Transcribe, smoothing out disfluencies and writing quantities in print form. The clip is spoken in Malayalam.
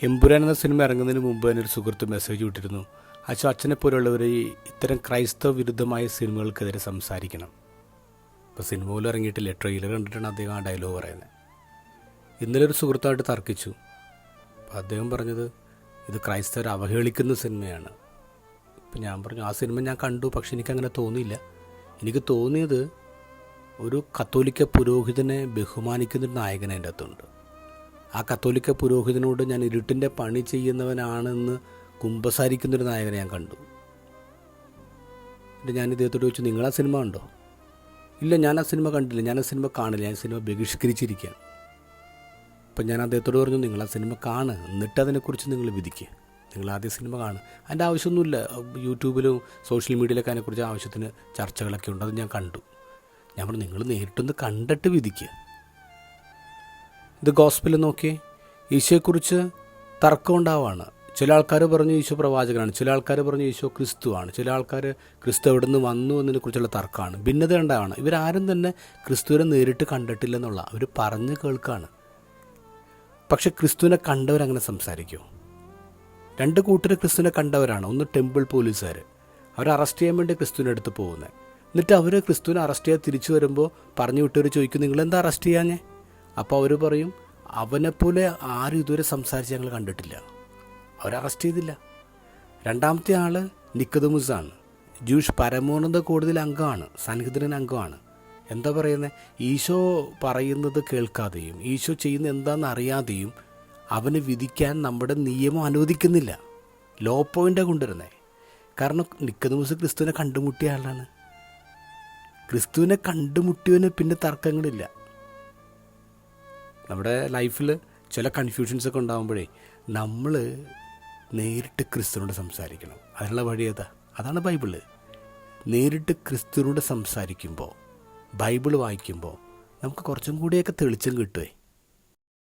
എമ്പുരാൻ എന്ന സിനിമ ഇറങ്ങുന്നതിന് മുമ്പ് തന്നെ ഒരു സുഹൃത്ത് മെസ്സേജ് വിട്ടിരുന്നു. അച്ഛനെ പോലുള്ളവർ ഇത്തരം ക്രൈസ്തവ വിരുദ്ധമായ സിനിമകൾക്കെതിരെ സംസാരിക്കണം. ഇപ്പോൾ സിനിമ പോലും ഇറങ്ങിയിട്ടില്ല, ട്രെയിലർ കണ്ടിട്ടാണ് അദ്ദേഹം ആ ഡയലോഗ് പറയുന്നത്. ഇന്നലെ ഒരു സുഹൃത്തായിട്ട് തർക്കിച്ചു. അപ്പോൾ അദ്ദേഹം പറഞ്ഞത് ഇത് ക്രൈസ്തവർ അവഹേളിക്കുന്ന സിനിമയാണ്. ഇപ്പം ഞാൻ പറഞ്ഞു ആ സിനിമ ഞാൻ കണ്ടു, പക്ഷെ എനിക്കങ്ങനെ തോന്നിയില്ല. എനിക്ക് തോന്നിയത് ഒരു കത്തോലിക്ക പുരോഹിതനെ ബഹുമാനിക്കുന്നൊരു നായകൻ അതിൻ്റെ അകത്തുണ്ട്. ആ കത്തോലിക്ക പുരോഹിതനോട് ഞാൻ ഇരുട്ടിൻ്റെ പണി ചെയ്യുന്നവനാണെന്ന് കുമ്പസാരിക്കുന്നൊരു നായകനെ ഞാൻ കണ്ടു. എന്നിട്ട് ഞാൻ ഇദ്ദേഹത്തോട് ചോദിച്ചു, നിങ്ങളാ സിനിമ കണ്ടോ? ഇല്ല, ഞാൻ ആ സിനിമ കണ്ടില്ല, ഞാൻ ആ സിനിമ കാണില്ല, ഞാൻ സിനിമ ബഹിഷ്കരിച്ചിരിക്കുകയാണ്. അപ്പം ഞാൻ അദ്ദേഹത്തോട് പറഞ്ഞു, നിങ്ങൾ ആ സിനിമ കാണ്, എന്നിട്ട് അതിനെക്കുറിച്ച് നിങ്ങൾ വിധിക്കുക. നിങ്ങൾ ആദ്യം സിനിമ കാണുക. അതിൻ്റെ ആവശ്യമൊന്നുമില്ല. യൂട്യൂബിലും സോഷ്യൽ മീഡിയയിലൊക്കെ അതിനെക്കുറിച്ച് ആവശ്യത്തിന് ചർച്ചകളൊക്കെ ഉണ്ട്, അത് ഞാൻ കണ്ടു. ഞാൻ പറഞ്ഞു, നിങ്ങൾ നേരിട്ടൊന്ന് കണ്ടിട്ട് വിധിക്കുക. ഇത് ഗോസ്പൽ നോക്കി ഈശോയെക്കുറിച്ച് തർക്കം ഉണ്ടാവുകയാണ്. ചില ആൾക്കാർ പറഞ്ഞു ഈശോ പ്രവാചകനാണ്, ചില ആൾക്കാർ പറഞ്ഞു ഈശോ ക്രിസ്തുവാണ്, ചില ആൾക്കാർ ക്രിസ്തു എവിടെ നിന്ന് വന്നു എന്നതിനെക്കുറിച്ചുള്ള തർക്കമാണ്, ഭിന്നത ഉണ്ടാവുകയാണ്. ഇവരാരും തന്നെ ക്രിസ്തുവിനെ നേരിട്ട് കണ്ടിട്ടില്ലെന്നുള്ള അവർ പറഞ്ഞ് കേൾക്കുകയാണ്. പക്ഷെ ക്രിസ്തുവിനെ കണ്ടവരങ്ങനെ സംസാരിക്കുമോ? രണ്ട് കൂട്ടർ ക്രിസ്തുവിനെ കണ്ടവരാണ്. ഒന്ന് ടെമ്പിൾ പോലീസുകാർ, അവർ അറസ്റ്റ് ചെയ്യാൻ വേണ്ടി ക്രിസ്തുവിനെ അടുത്ത് പോകുന്നത്. എന്നിട്ട് അവർ ക്രിസ്തുവിനെ അറസ്റ്റ് ചെയ്യാൻ തിരിച്ചു വരുമ്പോൾ പറഞ്ഞു വിട്ടവർ ചോദിക്കും, നിങ്ങളെന്താ അറസ്റ്റ് ചെയ്യാഞ്ഞേ? അപ്പോൾ അവർ പറയും, അവനെപ്പോലെ ആരും ഇതുവരെ സംസാരിച്ച് ഞങ്ങൾ കണ്ടിട്ടില്ല. അവർ അറസ്റ്റ് ചെയ്തില്ല. രണ്ടാമത്തെ ആൾ നിക്കോദെമോസാണ്, ജൂഷ് പരമോന്നത കോടതിയിൽ അംഗമാണ്, സൻഹെദ്രിൻ അംഗമാണ്. എന്താ പറയുന്നത്? ഈശോ പറയുന്നത് കേൾക്കാതെയും ഈശോ ചെയ്യുന്ന എന്താണെന്ന് അറിയാതെയും അവന് വിധിക്കാൻ നമ്മുടെ നിയമം അനുവദിക്കുന്നില്ല. ലോ പോയിൻ്റാണ് കൊണ്ടുവരുന്നത്. കാരണം നിക്കോദെമോസ് ക്രിസ്തുവിനെ കണ്ടുമുട്ടിയ ആളാണ്. ക്രിസ്തുവിനെ കണ്ടുമുട്ടിയവന് പിന്നെ തർക്കങ്ങളില്ല. നമ്മുടെ ലൈഫിൽ ചില കൺഫ്യൂഷൻസൊക്കെ ഉണ്ടാകുമ്പോഴേ നമ്മൾ നേരിട്ട് ക്രിസ്തുവിനോട് സംസാരിക്കണം. അതിനുള്ള വഴി ഏതാ? അതാണ് ബൈബിള്. നേരിട്ട് ക്രിസ്തുവിനോട് സംസാരിക്കുമ്പോൾ, ബൈബിള് വായിക്കുമ്പോൾ നമുക്ക് കുറച്ചും കൂടിയൊക്കെ തെളിച്ചം കിട്ടുമേ.